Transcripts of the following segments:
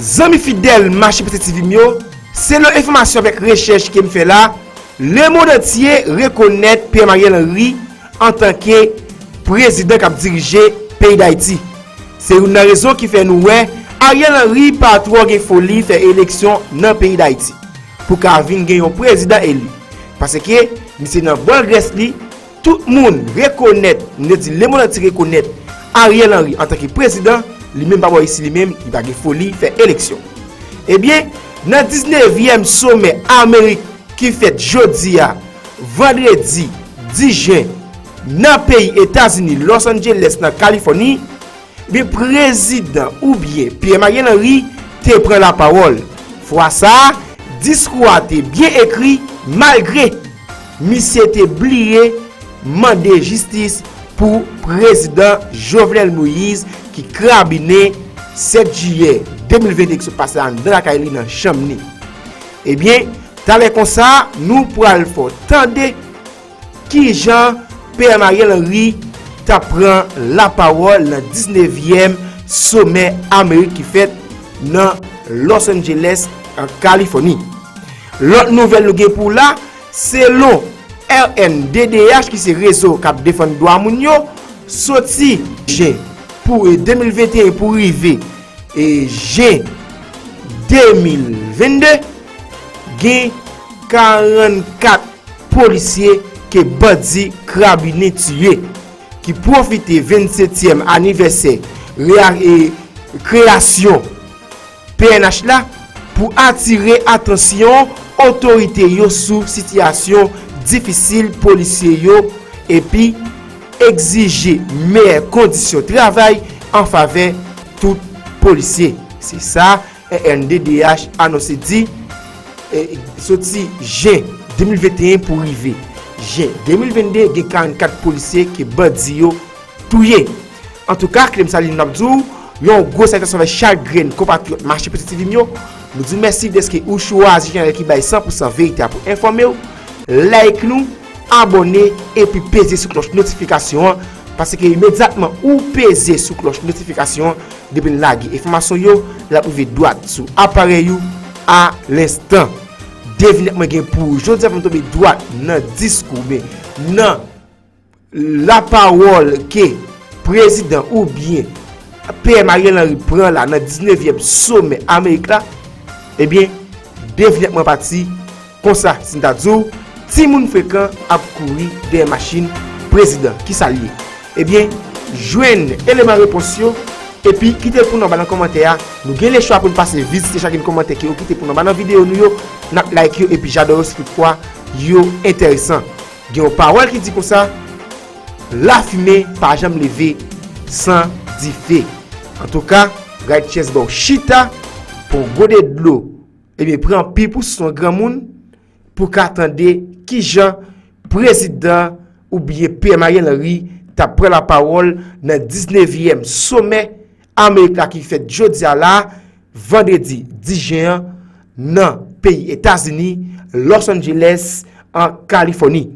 Zami fidèle marché petit TV, c'est l'information avec recherche qui me fait là. Le monde entier reconnaît Pierre Mariel Henry en tant que président qui a dirigé le pays d'Haïti. C'est une raison qui fait nous Ariel Henry pas trop de folie faire élection dans le pays d'Haïti pour qu'il vienne un président élu. Parce que c'est dans bonne grèce tout le monde reconnaît, le monde entier reconnaît Ariel Henry en tant que président, lui-même pas ici lui-même, il va de folie faire élection. Eh bien, dans le 19e sommet Amérique qui fait jeudi vendredi 10 juin dans le pays États-Unis, Los Angeles, dans la Californie, le président ou bien Pierre Mariel Henry te prend la parole. Fois ça, discours a été bien écrit malgré monsieur te oublié demander justice pour président Jovenel Moïse qui crabiné 7 juillet 2020 qui se passe dans la Kaili dans Chamni. Eh bien, t'allais comme ça, nous pour le faire tendre qui Jean Pierre Mariel Henry prend la parole dans le 19e sommet Amérique qui fait dans Los Angeles en Californie. L'autre nouvelle nous pour là, c'est le RNDDH qui c'est réseau qui défend droit mounio sorti pour 2021 pour arriver et G 2022 gain 44 policiers que bandi crabiné tué qui profite 27e anniversaire et création PNH là pour attirer attention autorité yo sous situation difficile policier yo et puis exiger meilleures conditions de travail en faveur tout policier. C'est ça NDDH annoncé dit sorti juin 2021 pour arriver juin 2022 il y a 44 policiers qui bandi yo touye. En tout cas, Clem Saline Nabdou, yon gros salutation avec chagrin compatriote marché petit TV nous disons merci de ce que vous choisissez l'équipe 100% vérité pour informer vous. Like nous, abonner et puis peser sur cloche notification parce que immédiatement ou peser sur cloche notification depuis la information yo la pouvez droite sur appareil à l'instant. Définitivement pour jodi avant tomber droite dans discours mais dans la parole que président ou bien Pierre Mariel Henry prend là dans 19e sommet Amérique là, eh bien définitivement parti comme ça c'est à dire si moun fréquent a courir des machines président qui s'allie. Eh bien joindre élément réponse et puis quittez pour nous dans commentaire. Nous gagnons les choix pour passer visiter chaque commentaire qui quittez pour nous dans vidéo nous n'a like et puis j'adore aussi toutefois yo intéressant. Il y a une parole qui dit comme ça la fumée pas jamais lever sans diffé. En tout cas, right chest bon chita pour goder de l'eau. Et bien prend pi pour son grand monde pour qu'attendre qui Jean président ou bien Pierre Mariel Henry t'a pris la parole dans 19e sommet Amérique qui fait jeudi là vendredi 10 juin dans pays États-Unis, Los Angeles en Californie.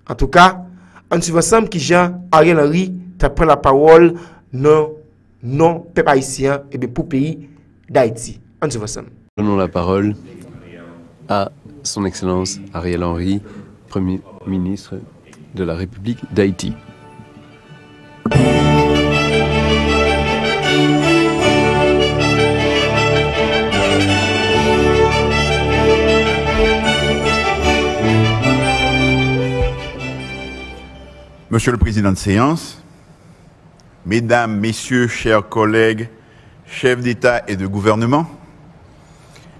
En tout cas, on suit ensemble qui Jean Ariel Henry t'a pris la parole non peuple haïtien et bien pour pays d'Haïti. On suit ensemble. Donnons la parole à son Excellence Ariel Henry, Premier ministre de la République d'Haïti. Monsieur le Président de séance, Mesdames, Messieurs, chers collègues, chefs d'État et de gouvernement,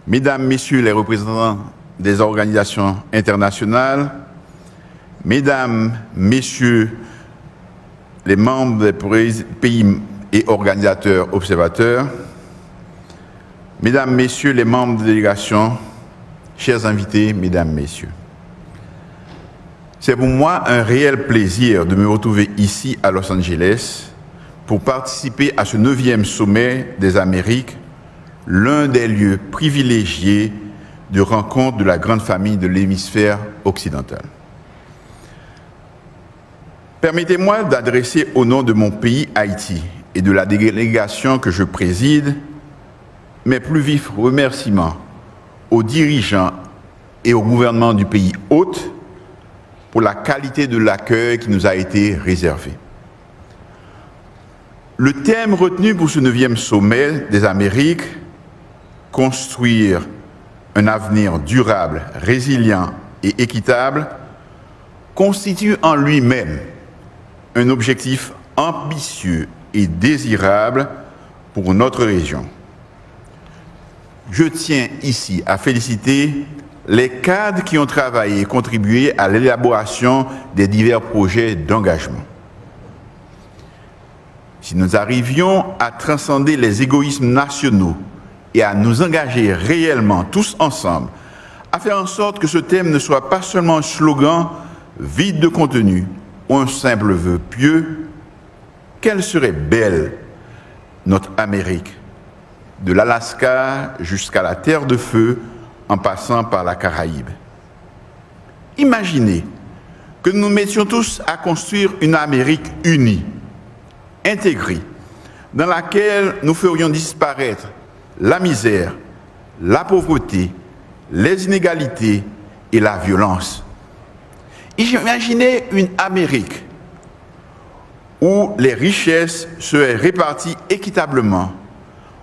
Mesdames, Messieurs les représentants des organisations internationales, Mesdames, Messieurs les membres des pays et organisateurs observateurs, Mesdames, Messieurs les membres de délégation, chers invités, Mesdames, Messieurs. C'est pour moi un réel plaisir de me retrouver ici à Los Angeles pour participer à ce 9e sommet des Amériques, l'un des lieux privilégiés de rencontre de la grande famille de l'hémisphère occidental. Permettez-moi d'adresser au nom de mon pays Haïti et de la délégation que je préside mes plus vifs remerciements aux dirigeants et au gouvernement du pays hôte pour la qualité de l'accueil qui nous a été réservé. Le thème retenu pour ce 9e sommet des Amériques, construire un avenir durable, résilient et équitable, constitue en lui-même un objectif ambitieux et désirable pour notre région. Je tiens ici à féliciter les cadres qui ont travaillé et contribué à l'élaboration des divers projets d'engagement. Si nous arrivions à transcender les égoïsmes nationaux et à nous engager réellement tous ensemble à faire en sorte que ce thème ne soit pas seulement un slogan vide de contenu ou un simple vœu pieux, quelle serait belle notre Amérique, de l'Alaska jusqu'à la Terre de Feu en passant par la Caraïbe. Imaginez que nous nous mettions tous à construire une Amérique unie, intégrée, dans laquelle nous ferions disparaître la misère, la pauvreté, les inégalités et la violence. Imaginez une Amérique où les richesses seraient réparties équitablement,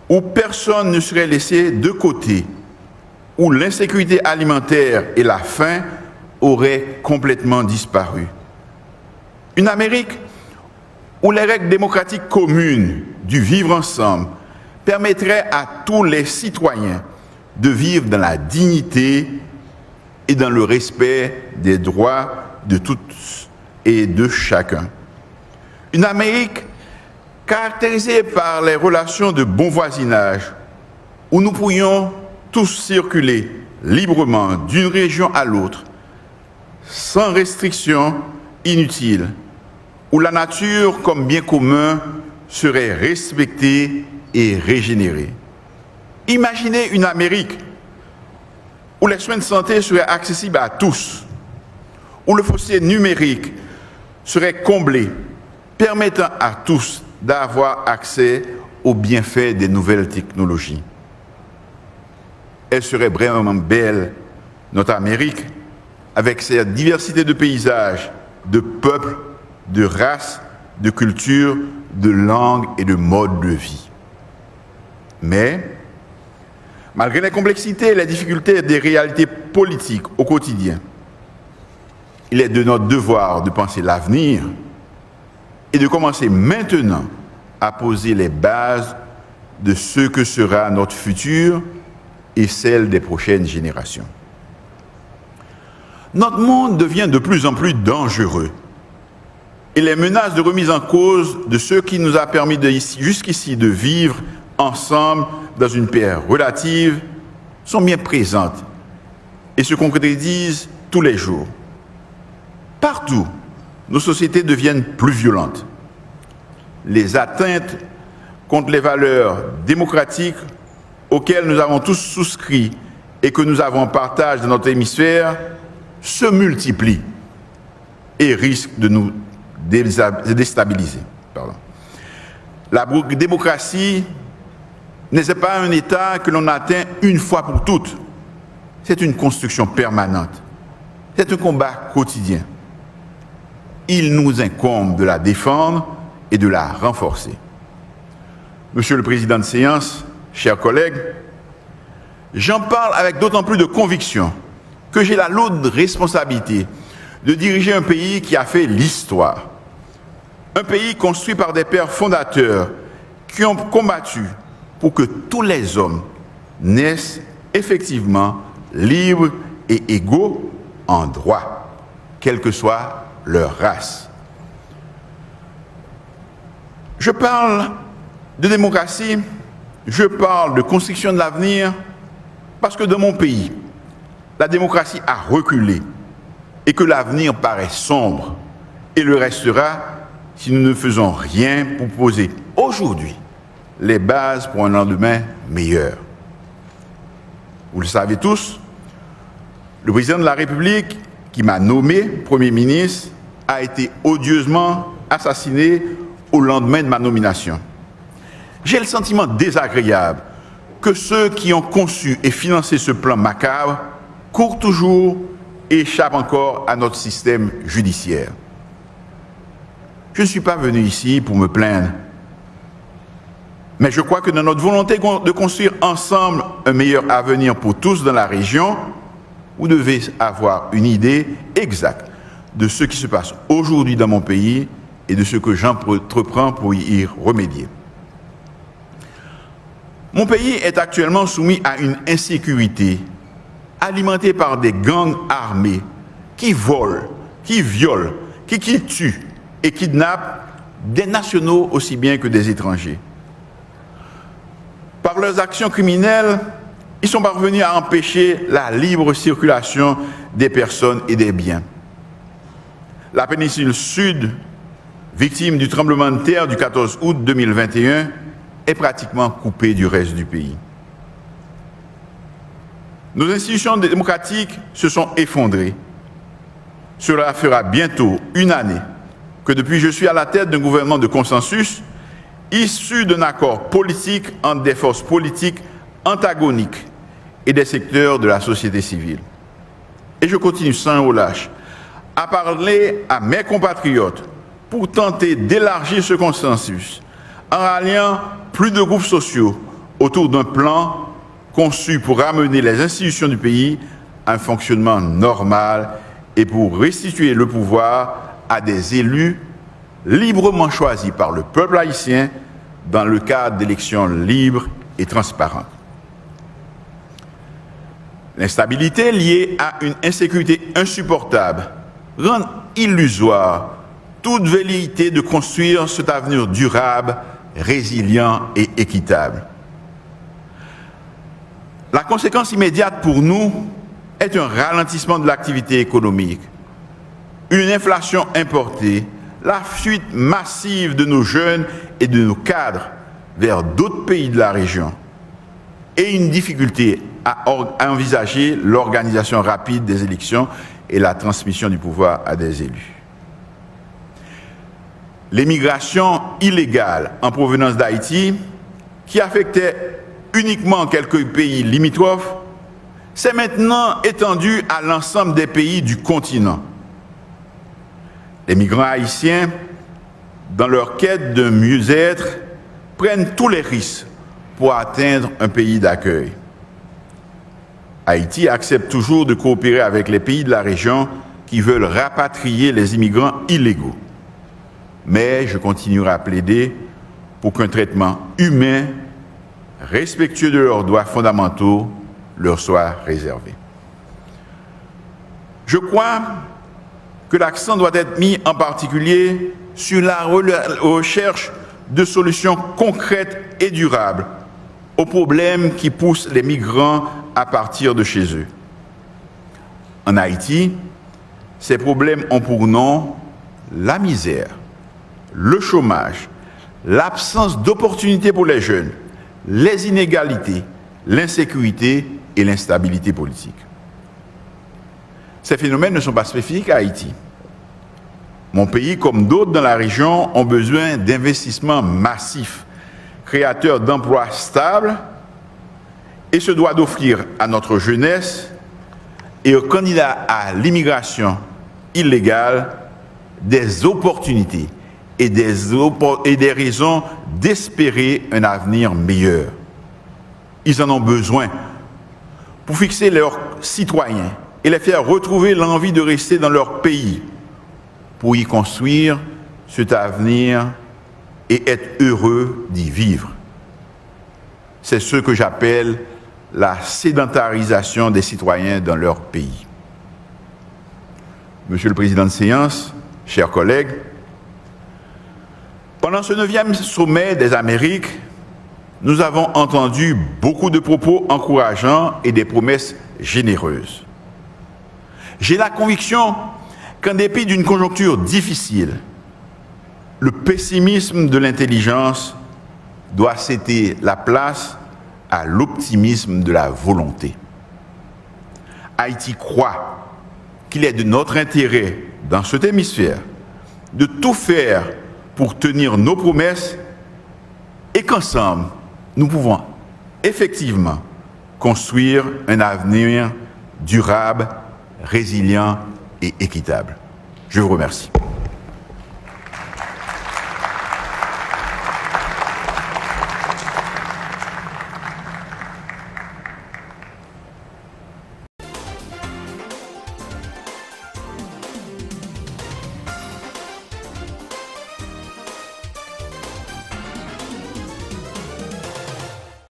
où personne ne serait laissé de côté, où l'insécurité alimentaire et la faim auraient complètement disparu. Une Amérique où les règles démocratiques communes du vivre ensemble permettraient à tous les citoyens de vivre dans la dignité et dans le respect des droits de tous et de chacun. Une Amérique caractérisée par les relations de bon voisinage, où nous pourrions tous circuler librement d'une région à l'autre, sans restrictions inutiles, où la nature comme bien commun serait respectée et régénérée. Imaginez une Amérique où les soins de santé seraient accessibles à tous, où le fossé numérique serait comblé, permettant à tous d'avoir accès aux bienfaits des nouvelles technologies. Elle serait vraiment belle, notre Amérique, avec sa diversité de paysages, de peuples, de races, de cultures, de langues et de modes de vie. Mais, malgré les complexités et les difficultés des réalités politiques au quotidien, il est de notre devoir de penser l'avenir et de commencer maintenant à poser les bases de ce que sera notre futur et celle des prochaines générations. Notre monde devient de plus en plus dangereux et les menaces de remise en cause de ce qui nous a permis jusqu'ici de vivre ensemble dans une paix relative sont bien présentes et se concrétisent tous les jours. Partout, nos sociétés deviennent plus violentes. Les atteintes contre les valeurs démocratiques auxquelles nous avons tous souscrit et que nous avons en partage dans notre hémisphère se multiplient et risquent de nous déstabiliser. La démocratie n'est pas un état que l'on atteint une fois pour toutes. C'est une construction permanente. C'est un combat quotidien. Il nous incombe de la défendre et de la renforcer. Monsieur le Président de séance, chers collègues, j'en parle avec d'autant plus de conviction que j'ai la lourde responsabilité de diriger un pays qui a fait l'histoire. Un pays construit par des pères fondateurs qui ont combattu pour que tous les hommes naissent effectivement libres et égaux en droit, quelle que soit leur race. Je parle de démocratie, je parle de construction de l'avenir, parce que dans mon pays, la démocratie a reculé et que l'avenir paraît sombre et le restera si nous ne faisons rien pour poser aujourd'hui les bases pour un lendemain meilleur. Vous le savez tous, le président de la République, qui m'a nommé Premier ministre, a été odieusement assassiné au lendemain de ma nomination. J'ai le sentiment désagréable que ceux qui ont conçu et financé ce plan macabre courent toujours et échappent encore à notre système judiciaire. Je ne suis pas venu ici pour me plaindre, mais je crois que dans notre volonté de construire ensemble un meilleur avenir pour tous dans la région, vous devez avoir une idée exacte de ce qui se passe aujourd'hui dans mon pays et de ce que j'entreprends pour y remédier. Mon pays est actuellement soumis à une insécurité alimentée par des gangs armés qui volent, qui violent, qui tuent et kidnappent des nationaux aussi bien que des étrangers. Par leurs actions criminelles, ils sont parvenus à empêcher la libre circulation des personnes et des biens. La péninsule sud, victime du tremblement de terre du 14 août 2021, est pratiquement coupée du reste du pays. Nos institutions démocratiques se sont effondrées. Cela fera bientôt une année que depuis que je suis à la tête d'un gouvernement de consensus, issu d'un accord politique entre des forces politiques antagoniques et des secteurs de la société civile. Et je continue sans relâche à parler à mes compatriotes pour tenter d'élargir ce consensus en ralliant plus de groupes sociaux autour d'un plan conçu pour ramener les institutions du pays à un fonctionnement normal et pour restituer le pouvoir à des élus librement choisis par le peuple haïtien dans le cadre d'élections libres et transparentes. L'instabilité liée à une insécurité insupportable rend illusoire toute velléité de construire cet avenir durable, résilient et équitable. La conséquence immédiate pour nous est un ralentissement de l'activité économique, une inflation importée, la fuite massive de nos jeunes et de nos cadres vers d'autres pays de la région et une difficulté à envisager l'organisation rapide des élections et la transmission du pouvoir à des élus. L'émigration illégale en provenance d'Haïti, qui affectait uniquement quelques pays limitrophes, s'est maintenant étendue à l'ensemble des pays du continent. Les migrants haïtiens, dans leur quête de mieux-être, prennent tous les risques pour atteindre un pays d'accueil. Haïti accepte toujours de coopérer avec les pays de la région qui veulent rapatrier les immigrants illégaux. Mais je continuerai à plaider pour qu'un traitement humain, respectueux de leurs droits fondamentaux, leur soit réservé. Je crois que l'accent doit être mis en particulier sur la recherche de solutions concrètes et durables aux problèmes qui poussent les migrants à partir de chez eux. En Haïti, ces problèmes ont pour nom la misère, le chômage, l'absence d'opportunités pour les jeunes, les inégalités, l'insécurité et l'instabilité politique. Ces phénomènes ne sont pas spécifiques à Haïti. Mon pays, comme d'autres dans la région, ont besoin d'investissements massifs, créateurs d'emplois stables, et se doit d'offrir à notre jeunesse et aux candidats à l'immigration illégale des opportunités et des raisons d'espérer un avenir meilleur. Ils en ont besoin pour fixer leurs citoyens et les faire retrouver l'envie de rester dans leur pays, pour y construire cet avenir et être heureux d'y vivre. C'est ce que j'appelle la sédentarisation des citoyens dans leur pays. Monsieur le Président de séance, chers collègues, pendant ce 9e sommet des Amériques, nous avons entendu beaucoup de propos encourageants et des promesses généreuses. J'ai la conviction qu'en dépit d'une conjoncture difficile, le pessimisme de l'intelligence doit céder la place à l'optimisme de la volonté. Haïti croit qu'il est de notre intérêt dans cet hémisphère de tout faire pour tenir nos promesses et qu'ensemble, nous pouvons effectivement construire un avenir durable, résilient et équitable. Je vous remercie.